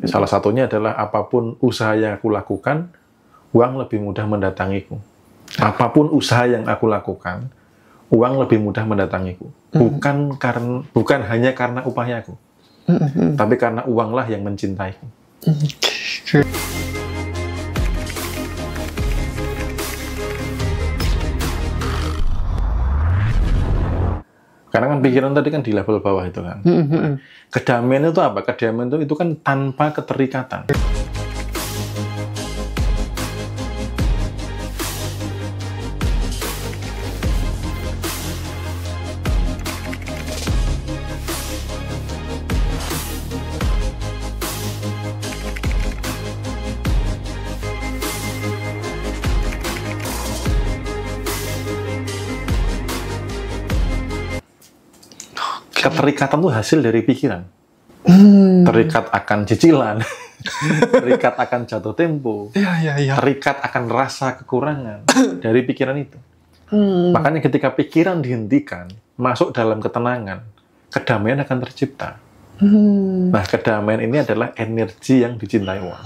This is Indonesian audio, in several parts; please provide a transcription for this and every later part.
Salah satunya adalah apapun usaha yang aku lakukan, uang lebih mudah mendatangiku. Apapun usaha yang aku lakukan, uang lebih mudah mendatangiku. Bukan hanya karena upahyaku, tapi karena uanglah yang mencintaiku. Karena kan pikiran tadi kan di level bawah itu kan. Kedamaian itu apa? Kedamaian itu kan tanpa keterikatan. Keterikatan itu hasil dari pikiran. Terikat akan cicilan, terikat akan jatuh tempo, terikat akan rasa kekurangan dari pikiran itu. Makanya ketika pikiran dihentikan, masuk dalam ketenangan, kedamaian akan tercipta. Nah, kedamaian ini adalah energi yang dicintai uang.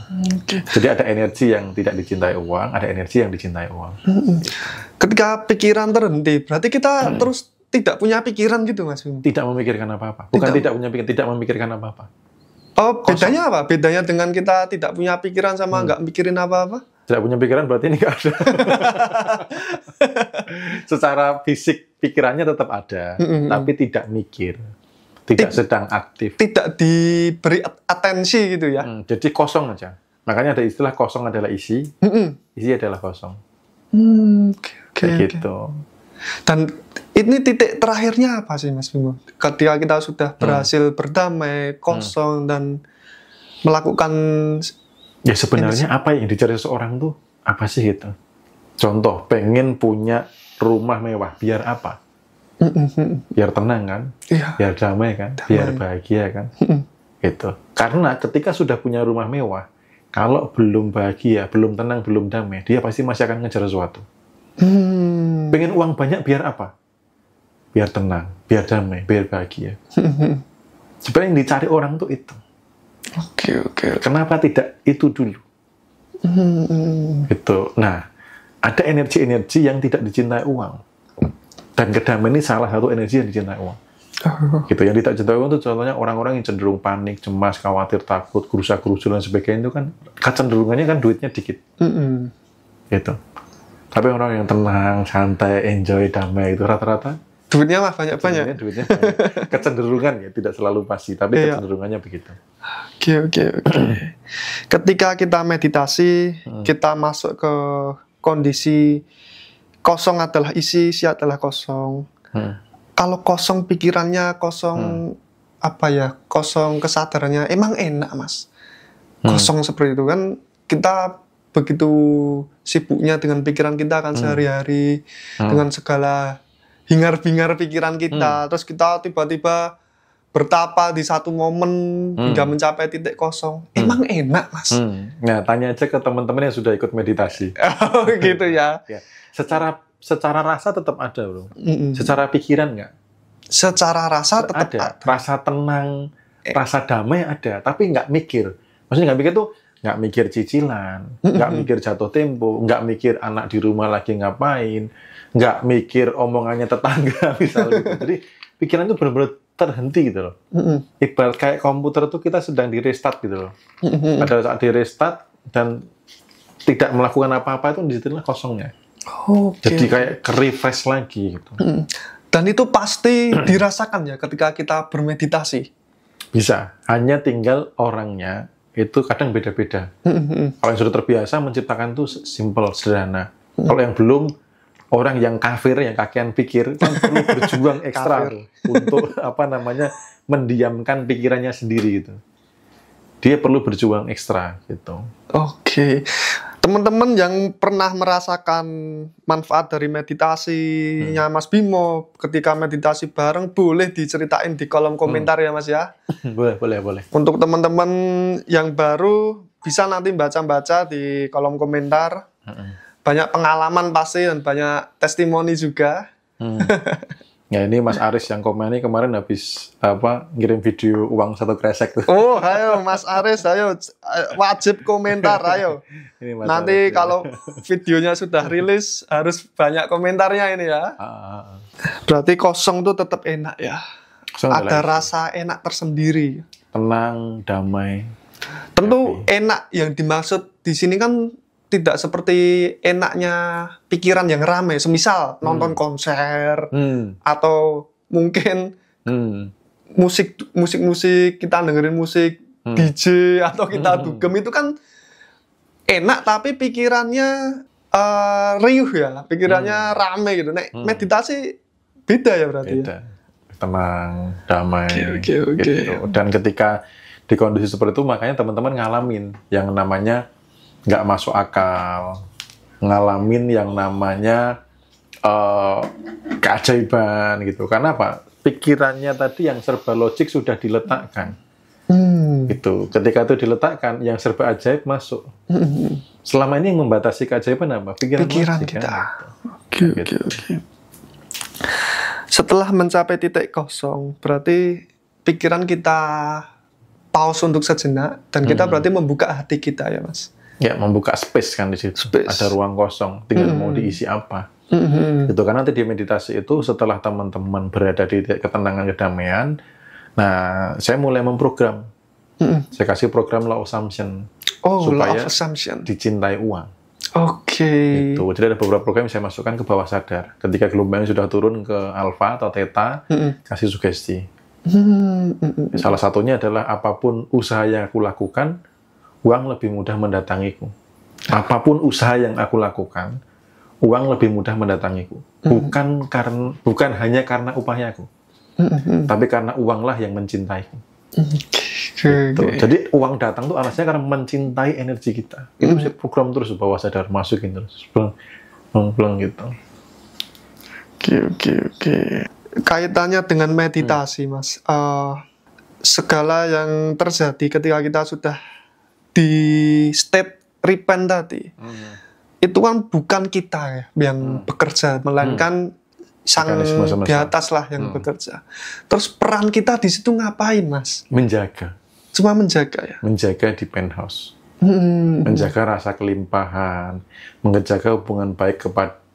Jadi ada energi yang tidak dicintai uang, ada energi yang dicintai uang. Ketika pikiran terhenti, berarti kita terus tidak punya pikiran gitu, Mas Bimo? Tidak memikirkan apa-apa. Bukan tidak punya pikiran, tidak memikirkan apa-apa. Oh, bedanya apa? Bedanya dengan kita tidak punya pikiran sama nggak mikirin apa-apa? Tidak punya pikiran berarti ini nggak ada. Secara fisik pikirannya tetap ada, tapi tidak mikir, tidak sedang aktif. Tidak diberi atensi gitu ya? Jadi kosong aja. Makanya ada istilah kosong adalah isi, isi adalah kosong. Kayak gitu. Dan ini titik terakhirnya apa sih, Mas Bimo? Ketika kita sudah berhasil berdamai, kosong, dan melakukan... Ya sebenarnya apa yang dicari seseorang tuh, apa sih gitu? Contoh, pengen punya rumah mewah, biar apa? Biar tenang kan? Biar damai kan? Biar bahagia kan? Gitu. Karena ketika sudah punya rumah mewah, kalau belum bahagia, belum tenang, belum damai, dia pasti masih akan ngejar sesuatu. Pengen uang banyak biar apa? Biar tenang, biar damai, biar bahagia. Sebenarnya yang dicari orang tuh itu. Oke. Kenapa tidak itu dulu? Gitu. Nah, ada energi-energi yang tidak dicintai uang. Dan kedamaian ini salah satu energi yang dicintai uang. Gitu. Yang tidak dicintai uang itu contohnya orang-orang yang cenderung panik, cemas, khawatir, takut, gerusa-gerusu dan sebagainya itu kan kecenderungannya kan duitnya dikit. Gitu. Tapi orang yang tenang, santai, enjoy, damai itu rata-rata duitnya mah banyak-banyak. Duitnya banyak. Kecenderungan ya, tidak selalu pasti, tapi kecenderungannya begitu. Oke. Ketika kita meditasi, kita masuk ke kondisi kosong adalah isi, isi adalah kosong. Kalau kosong pikirannya, kosong kosong kesadarannya, emang enak, Mas. Kosong seperti itu kan, kita begitu sibuknya dengan pikiran kita kan sehari-hari, dengan segala hingar-bingar pikiran kita, terus kita tiba-tiba bertapa di satu momen hingga mencapai titik kosong. Emang enak, Mas? Nah, tanya aja ke teman-teman yang sudah ikut meditasi. Oh, gitu ya. Secara rasa tetap ada, bro. Secara pikiran nggak? Secara rasa tetap ada. Rasa tenang, rasa damai ada, tapi nggak mikir. Maksudnya nggak mikir tuh nggak mikir cicilan, nggak mikir jatuh tempo, nggak mikir anak di rumah lagi ngapain, nggak mikir omongannya tetangga misalnya. Jadi pikiran itu benar-benar terhenti gitu loh. Ibarat kayak komputer tuh kita sedang di restart gitu loh. Pada saat di restart dan tidak melakukan apa-apa itu disitulah kosongnya. Jadi kayak ke-refresh lagi gitu. Dan itu pasti dirasakan ya ketika kita bermeditasi. Bisa, hanya tinggal orangnya itu kadang beda-beda. Kalau yang sudah terbiasa menciptakan itu simple, sederhana. Kalau yang belum, orang yang kafir, yang kakean pikir, kan perlu berjuang ekstra untuk mendiamkan pikirannya sendiri gitu. Dia perlu berjuang ekstra gitu. Oke. Teman-teman yang pernah merasakan manfaat dari meditasinya Mas Bimo ketika meditasi bareng, boleh diceritain di kolom komentar ya, Mas ya. Boleh. Untuk teman-teman yang baru bisa nanti baca-baca di kolom komentar. Banyak pengalaman pasti dan banyak testimoni juga. Ya ini Mas Aris yang komen ini kemarin habis ngirim video uang 1 kresek tuh. Oh, ayo Mas Aris, ayo wajib komentar, ayo. Ini nanti Aris, kalau videonya sudah rilis harus banyak komentarnya ini ya. Berarti kosong tuh tetap enak ya. Ada rasa enak tersendiri. Tenang, damai. Tentu happy. Enak yang dimaksud di sini kan tidak seperti enaknya pikiran yang ramai, semisal nonton konser atau mungkin musik kita dengerin musik DJ atau kita dugem itu kan enak tapi pikirannya riuh ya, pikirannya rame gitu. Nek meditasi beda ya berarti. Beda. Ya? Tenang, damai. Okay. Gitu. Dan ketika di kondisi seperti itu makanya teman-teman ngalamin yang namanya nggak masuk akal, ngalamin yang namanya keajaiban gitu. Karena apa? Pikirannya tadi yang serba logik sudah diletakkan. Gitu. Ketika itu diletakkan, yang serba ajaib masuk. Selama ini yang membatasi keajaiban apa? Pikiran logik, kita. Kan? Oke. Setelah mencapai titik kosong, berarti pikiran kita pause untuk sejenak dan kita berarti membuka hati kita ya Mas. Ya, membuka space kan di situ. Ada ruang kosong, tinggal mau diisi apa. Gitu. Karena nanti di meditasi itu setelah teman-teman berada di ketenangan, kedamaian, nah saya mulai memprogram. Saya kasih program law of assumption supaya dicintai uang. Oke. Gitu. Jadi ada beberapa program yang saya masukkan ke bawah sadar. Ketika gelombangnya sudah turun ke alfa atau theta, kasih sugesti. Salah satunya adalah apapun usaha yang aku lakukan, uang lebih mudah mendatangiku. Apapun usaha yang aku lakukan, uang lebih mudah mendatangiku. Bukan hanya karena upahyaku, tapi karena uanglah yang mencintaiku. Gitu. Jadi uang datang tuh alasannya karena mencintai energi kita. Itu bisa program terus bawah sadar, masukin terus, pleng gitu. Oke. Kaitannya dengan meditasi, Mas. Segala yang terjadi ketika kita sudah di state repent tadi, itu kan bukan kita ya yang bekerja, melainkan sang di atas lah yang bekerja. Terus peran kita di situ ngapain, Mas? Menjaga. Cuma menjaga ya? Menjaga di penthouse. Menjaga rasa kelimpahan, menjaga hubungan baik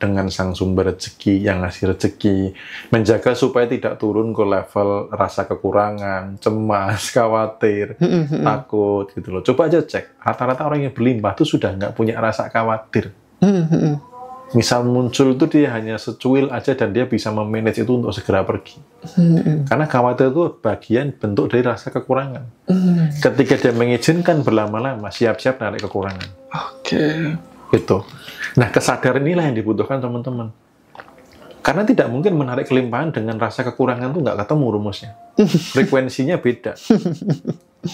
dengan sang sumber rezeki yang ngasih rezeki, menjaga supaya tidak turun ke level rasa kekurangan, cemas, khawatir, takut gitu loh. Coba aja cek, rata-rata orang yang berlimpah itu sudah nggak punya rasa khawatir. Misal muncul itu dia hanya secuil aja dan dia bisa memanage itu untuk segera pergi. Karena khawatir itu bagian bentuk dari rasa kekurangan. Ketika dia mengizinkan berlama-lama, siap-siap narik kekurangan. Oke. Gitu. Nah, kesadaran inilah yang dibutuhkan teman-teman. Karena tidak mungkin menarik kelimpahan dengan rasa kekurangan tuh nggak ketemu rumusnya. Frekuensinya beda.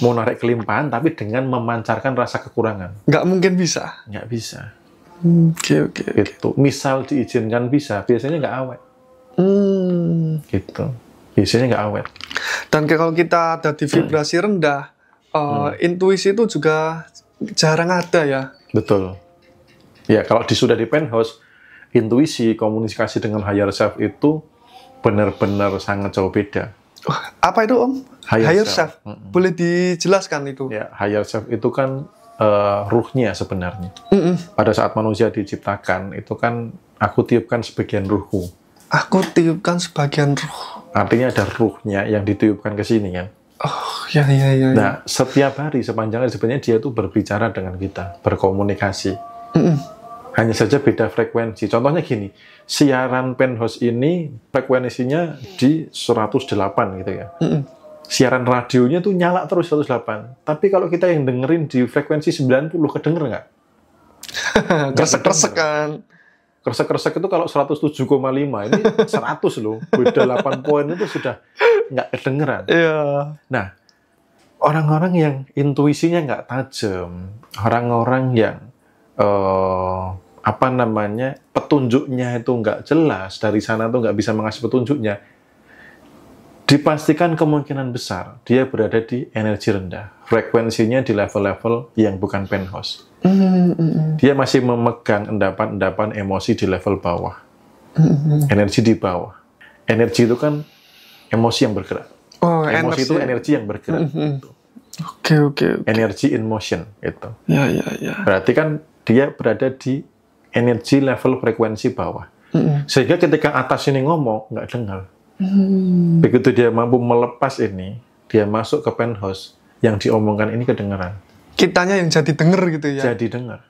Mau narik kelimpahan tapi dengan memancarkan rasa kekurangan. Nggak mungkin bisa. Nggak bisa. Oke. Gitu. Misal diizinkan bisa, biasanya nggak awet. Gitu. Biasanya nggak awet. Dan kalau kita ada di vibrasi rendah, intuisi itu juga jarang ada ya. Betul. Ya, kalau sudah di penthouse, intuisi, komunikasi dengan higher self itu benar-benar sangat jauh beda. Apa itu, Om? Higher self. Boleh dijelaskan itu? Ya, higher self itu kan ruhnya sebenarnya. Pada saat manusia diciptakan, itu kan aku tiupkan sebagian ruhku. Aku tiupkan sebagian ruh. Artinya ada ruhnya yang ditiupkan ke sini kan. Oh, ya. Nah, setiap hari sepanjang hari sebenarnya dia itu berbicara dengan kita, berkomunikasi. Hanya saja beda frekuensi. Contohnya gini, siaran penthouse ini frekuensinya di 108 gitu ya. Siaran radionya tuh nyala terus 108. Tapi kalau kita yang dengerin di frekuensi 90, kedenger nggak? Kresek-kresek kan. Kresek-kresek itu kalau 107,5, ini 100 loh. Beda 8 poin itu sudah nggak kedengeran. Iya. Nah, orang-orang yang intuisinya nggak tajam, orang-orang yang petunjuknya itu nggak jelas, dari sana tuh nggak bisa mengasih petunjuknya, dipastikan kemungkinan besar dia berada di energi rendah, frekuensinya di level-level yang bukan penthouse. Dia masih memegang endapan-endapan emosi di level bawah, energi di bawah. Energi itu kan emosi yang bergerak. Oh, emosi itu energi yang bergerak. Oke. Energy in motion itu. Ya. Berarti kan dia berada di energi level frekuensi bawah. Sehingga ketika atas ini ngomong nggak dengar. Begitu dia mampu melepas ini, dia masuk ke penthouse, yang diomongkan ini kedengaran. Kitanya yang jadi denger gitu ya? Jadi dengar.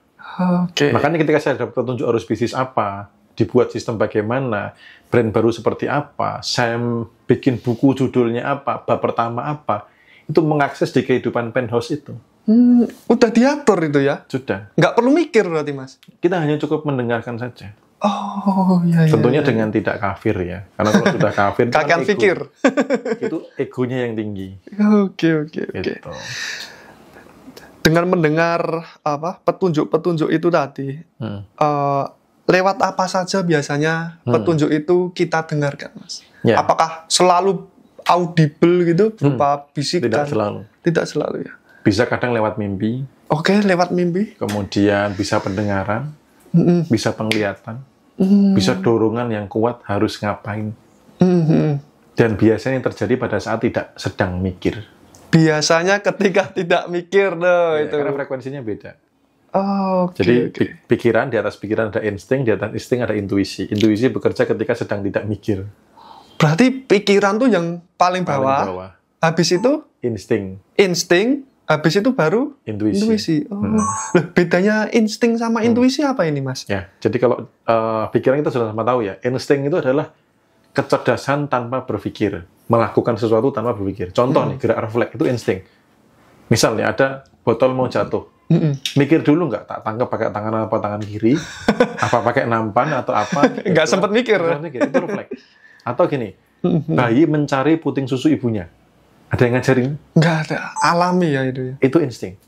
Oke. Makanya ketika saya dapat petunjuk arus bisnis apa, dibuat sistem bagaimana, brand baru seperti apa, saya bikin buku judulnya apa, bab pertama apa, itu mengakses di kehidupan penthouse itu. Udah diatur itu ya? Sudah. Nggak perlu mikir berarti, Mas? Kita hanya cukup mendengarkan saja. Oh, iya. Tentunya dengan tidak kafir ya. Karena kalau sudah kafir, kakek pikir. Itu egonya yang tinggi. Oke. Gitu. Dengan mendengar petunjuk-petunjuk itu tadi, lewat apa saja biasanya petunjuk itu kita dengarkan, Mas? Ya. Apakah selalu audible gitu berupa bisikan? Tidak selalu ya. Bisa kadang lewat mimpi. Oke, lewat mimpi. Kemudian bisa pendengaran, bisa penglihatan, bisa dorongan yang kuat harus ngapain. Dan biasanya yang terjadi pada saat tidak sedang mikir. Biasanya ketika tidak mikir itu. Karena frekuensinya beda. Jadi pikiran, di atas pikiran ada insting, di atas insting ada intuisi. Intuisi bekerja ketika sedang tidak mikir. Berarti pikiran tuh yang paling bawah. Habis itu insting, habis itu baru intuisi. Loh, bedanya insting sama intuisi apa ini, Mas? Ya, jadi kalau pikiran kita sudah sama tahu ya, insting itu adalah kecerdasan tanpa berpikir, melakukan sesuatu tanpa berpikir. Contoh nih, gerak refleks itu insting. Misalnya ada botol mau jatuh, mikir dulu nggak, tak tangkap pakai tangan apa tangan kiri, apa pakai nampan atau apa? Nggak sempat mikir. Itu refleks. Atau gini, bayi mencari puting susu ibunya. Ada yang ngajarin? Nggak ada, alami ya itu. Itu insting.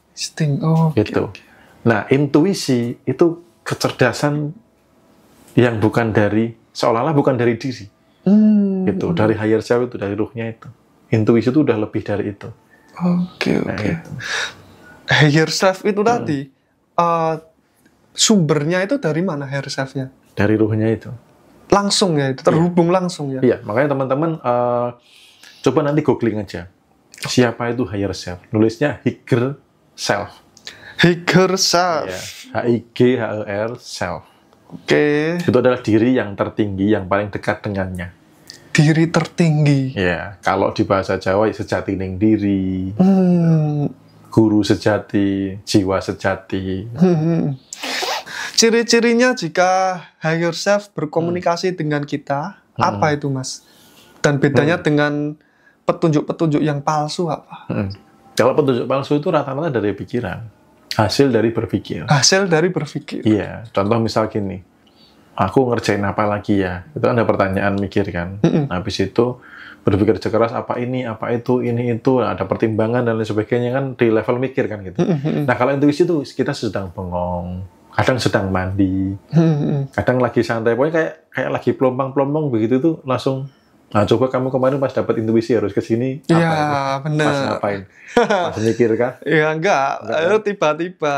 Gitu. Okay. Nah, intuisi itu kecerdasan yang bukan dari, seolah-olah bukan dari diri. Gitu, dari higher self itu, dari ruhnya itu. Intuisi itu udah lebih dari itu. Oke. Gitu. Higher self itu tadi, sumbernya itu dari mana higher self-nya? Dari ruhnya itu. Langsung ya, itu terhubung langsung ya? Iya, makanya teman-teman coba nanti googling aja. Siapa itu higher self? Nulisnya higher self. Higher self. Ya, H-I-G-H-E-R self. Oke. Itu adalah diri yang tertinggi, yang paling dekat dengannya. Diri tertinggi. Ya, kalau di bahasa Jawa sejati ning diri. Guru sejati, jiwa sejati. Ciri-cirinya jika higher self berkomunikasi dengan kita, apa itu, Mas? Dan bedanya dengan petunjuk-petunjuk yang palsu apa? Kalau petunjuk palsu itu rata-rata dari pikiran. Hasil dari berpikir. Hasil dari berpikir. Iya, contoh misal gini. Aku ngerjain apa lagi ya? Itu ada pertanyaan mikir kan. Habis itu berpikir keras apa ini, apa itu, ini itu, ada pertimbangan dan lain sebagainya kan di level mikir kan gitu. Nah, kalau intuisi itu kita sedang bengong, kadang sedang mandi, kadang lagi santai, pokoknya kayak lagi pelompong-pelompong begitu tuh langsung. Nah, coba kamu kemarin pas dapat intuisi harus ke sini. Iya, benar. Pas ngapain? Pas mikir kan? Iya, enggak. Kan? Tiba-tiba.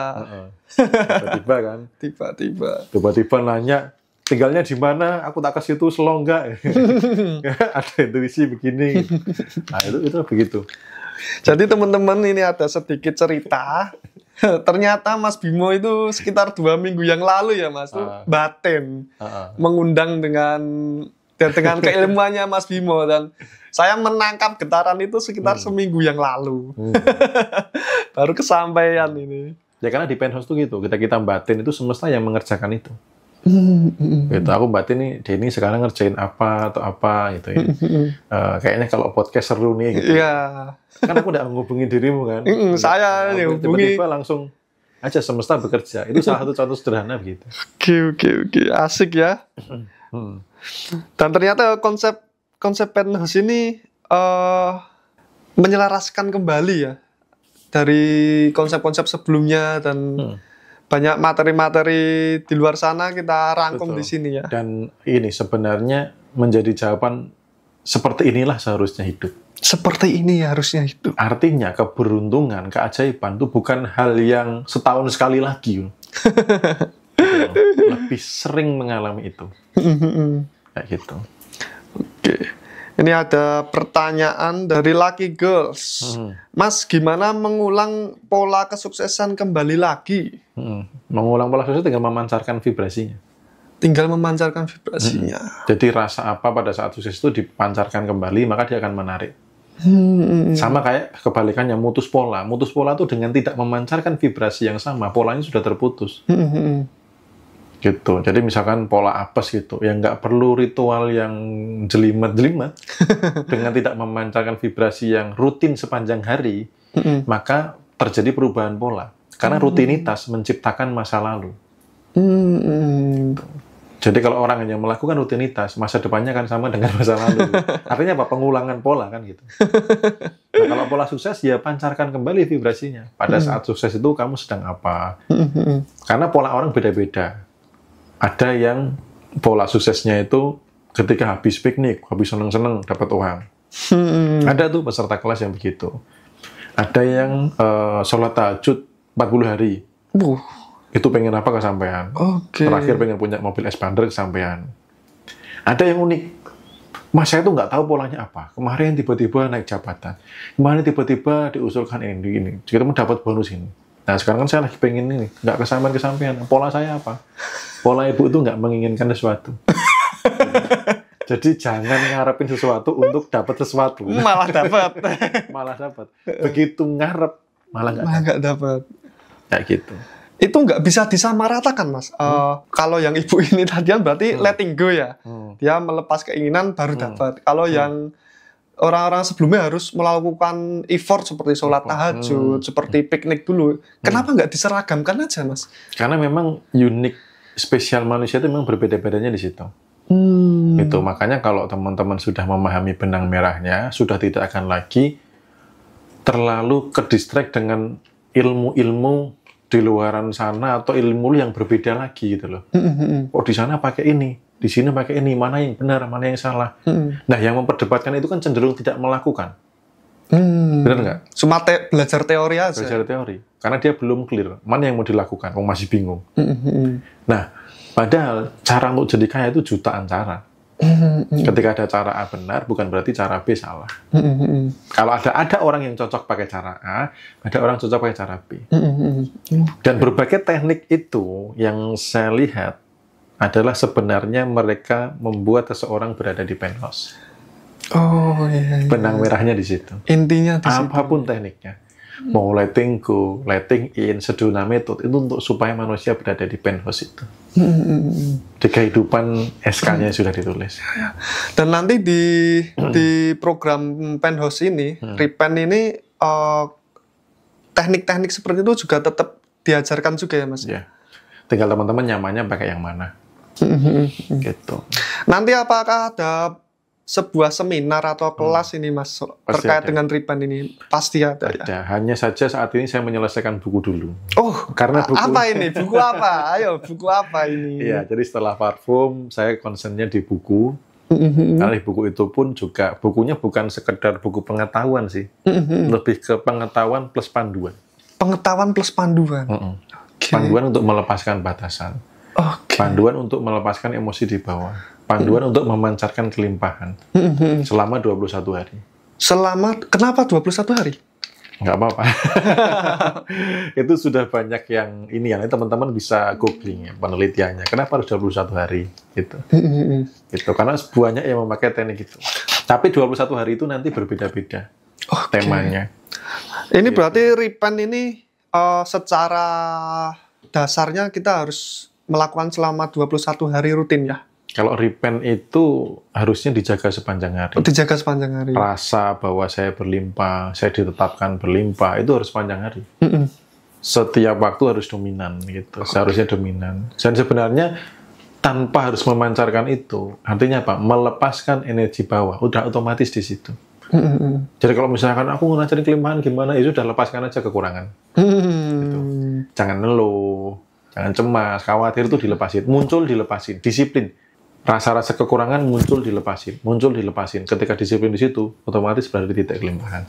Tiba-tiba kan? Tiba-tiba nanya, tinggalnya di mana? Aku tak ke situ, slow enggak? Ada intuisi begini. Nah, itu begitu. Jadi teman-teman ini ada sedikit cerita. Ternyata Mas Bimo itu sekitar 2 minggu yang lalu ya, Mas. Batin. Mengundang dengan keilmuannya Mas Bimo, dan saya menangkap getaran itu sekitar seminggu yang lalu. Baru kesampaian ini. Ya karena di penthouse tuh gitu, kita batin itu semesta yang mengerjakan itu. Gitu, aku batin nih, Denny sekarang ngerjain apa atau apa gitu ya. Kayaknya kalau podcast seru nih gitu. Iya. Kan aku udah ngubungin dirimu kan. Saya hubungi. Tiba-tiba langsung aja semesta bekerja. Itu salah satu contoh sederhana begitu. Oke. Asik ya. Dan ternyata konsep penthouse ini menyelaraskan kembali ya dari konsep-konsep sebelumnya, dan banyak materi-materi di luar sana kita rangkum di sini ya. Dan ini sebenarnya menjadi jawaban seperti inilah seharusnya hidup. Seperti ini harusnya hidup. Artinya keberuntungan, keajaiban itu bukan hal yang setahun sekali lagi. Lebih sering mengalami itu. Kayak gitu. Oke. Ini ada pertanyaan dari Lucky Girls. Mas, gimana mengulang pola kesuksesan kembali lagi? Mengulang pola sukses tinggal memancarkan vibrasinya. Tinggal memancarkan vibrasinya. Jadi rasa apa pada saat sukses itu dipancarkan kembali, maka dia akan menarik. Sama kayak kebalikannya, mutus pola. Mutus pola itu dengan tidak memancarkan vibrasi yang sama, polanya sudah terputus. Gitu. Jadi misalkan pola apes gitu, yang nggak perlu ritual yang jelimet-jelimet, dengan tidak memancarkan vibrasi yang rutin sepanjang hari, maka terjadi perubahan pola. Karena rutinitas menciptakan masa lalu. Jadi kalau orang hanya melakukan rutinitas, masa depannya akan sama dengan masa lalu. Artinya apa? Pengulangan pola kan gitu. Nah, kalau pola sukses, ya pancarkan kembali vibrasinya. Pada saat sukses itu kamu sedang apa? Karena pola orang beda-beda. Ada yang pola suksesnya itu ketika habis piknik, habis seneng-seneng dapat uang. Ada tuh peserta kelas yang begitu. Ada yang sholat tahajud 40 hari. Itu pengen apa kesampaian. Terakhir pengen punya mobil expander kesampaian. Ada yang unik. Mas, saya tuh nggak tahu polanya apa. Kemarin tiba-tiba naik jabatan. Kemarin tiba-tiba diusulkan ini. Kita mau dapat bonus ini. Nah, sekarang kan saya lagi pengen ini. Nggak kesampaian. Pola saya apa? Pola ibu itu nggak menginginkan sesuatu. Jadi jangan ngarepin sesuatu untuk dapat sesuatu. Malah dapat. Malah dapat. Begitu ngarep, malah nggak dapat. Kayak gitu. Itu nggak bisa disamaratakan, Mas. Kalau yang ibu ini tadian berarti letting go ya. Dia melepas keinginan baru dapat. Kalau yang orang-orang sebelumnya harus melakukan effort seperti sholat tahajud, seperti piknik dulu. Kenapa nggak diseragamkan aja, Mas? Karena memang unik, spesial manusia itu memang berbeda-bedanya di situ. Itu makanya kalau teman-teman sudah memahami benang merahnya, sudah tidak akan lagi terlalu ke-distract dengan ilmu-ilmu di luaran sana atau ilmu yang berbeda lagi gitu loh. Oh, di sana pakai ini, di sini pakai ini, mana yang benar, mana yang salah. Nah, yang memperdebatkan itu kan cenderung tidak melakukan. Benar nggak? Cuma belajar teori aja. Belajar teori. Karena dia belum clear mana yang mau dilakukan, masih bingung. Nah, padahal cara untuk jadi kaya itu jutaan cara. Ketika ada cara A benar, bukan berarti cara B salah. Kalau ada orang yang cocok pakai cara A, ada orang cocok pakai cara B. Dan berbagai teknik itu yang saya lihat adalah sebenarnya mereka membuat seseorang berada di penthouse. Iya. Benang merahnya di situ. Intinya di situ. Apapun tekniknya. Mau letting go, letting in, seduna metode itu untuk supaya manusia berada di penthouse itu. Di kehidupan SK-nya sudah ditulis. Dan nanti di program penthouse ini, Repent ini teknik-teknik seperti itu juga tetap diajarkan juga ya, Mas? Ya. Tinggal teman-teman nyamannya pakai yang mana. Gitu. Nanti apakah ada sebuah seminar atau kelas ini, Mas, terkait dengan Repent ini? Pasti ada. Ya? Hanya saja saat ini saya menyelesaikan buku dulu. Karena buku apa ini? Buku apa? Ayo, buku apa ini? Iya, jadi setelah parfum, saya concernnya di buku. Karena di buku itu pun juga, bukunya bukan sekedar buku pengetahuan sih. Lebih ke pengetahuan plus panduan. Pengetahuan plus panduan? Panduan untuk melepaskan batasan. Panduan untuk melepaskan emosi di bawah. Panduan untuk memancarkan kelimpahan selama 21 hari. Kenapa 21 hari? Nggak apa-apa. Itu sudah banyak yang ini ya, teman-teman bisa googling ya, penelitiannya. Kenapa harus 21 hari? Gitu. Gitu. Karena banyak yang memakai teknik itu. Tapi 21 hari itu nanti berbeda-beda temanya. Ini berarti Repent ini secara dasarnya kita harus melakukan selama 21 hari rutin ya? Kalau Repent itu harusnya dijaga sepanjang hari. Dijaga sepanjang hari. Rasa bahwa saya berlimpah, saya ditetapkan berlimpah, itu harus sepanjang hari. Setiap waktu harus dominan gitu. Seharusnya dominan. Dan sebenarnya tanpa harus memancarkan itu, artinya apa? Melepaskan energi bawah, udah otomatis di situ. Jadi kalau misalkan aku ngajarin kelimpahan gimana, ya sudah lepaskan aja kekurangan. Gitu. Jangan ngeluh, jangan cemas, khawatir itu dilepasin, muncul dilepasin, disiplin. Rasa-rasa kekurangan muncul dilepasin. Ketika disiplin di situ, otomatis berada di titik kelimpahan.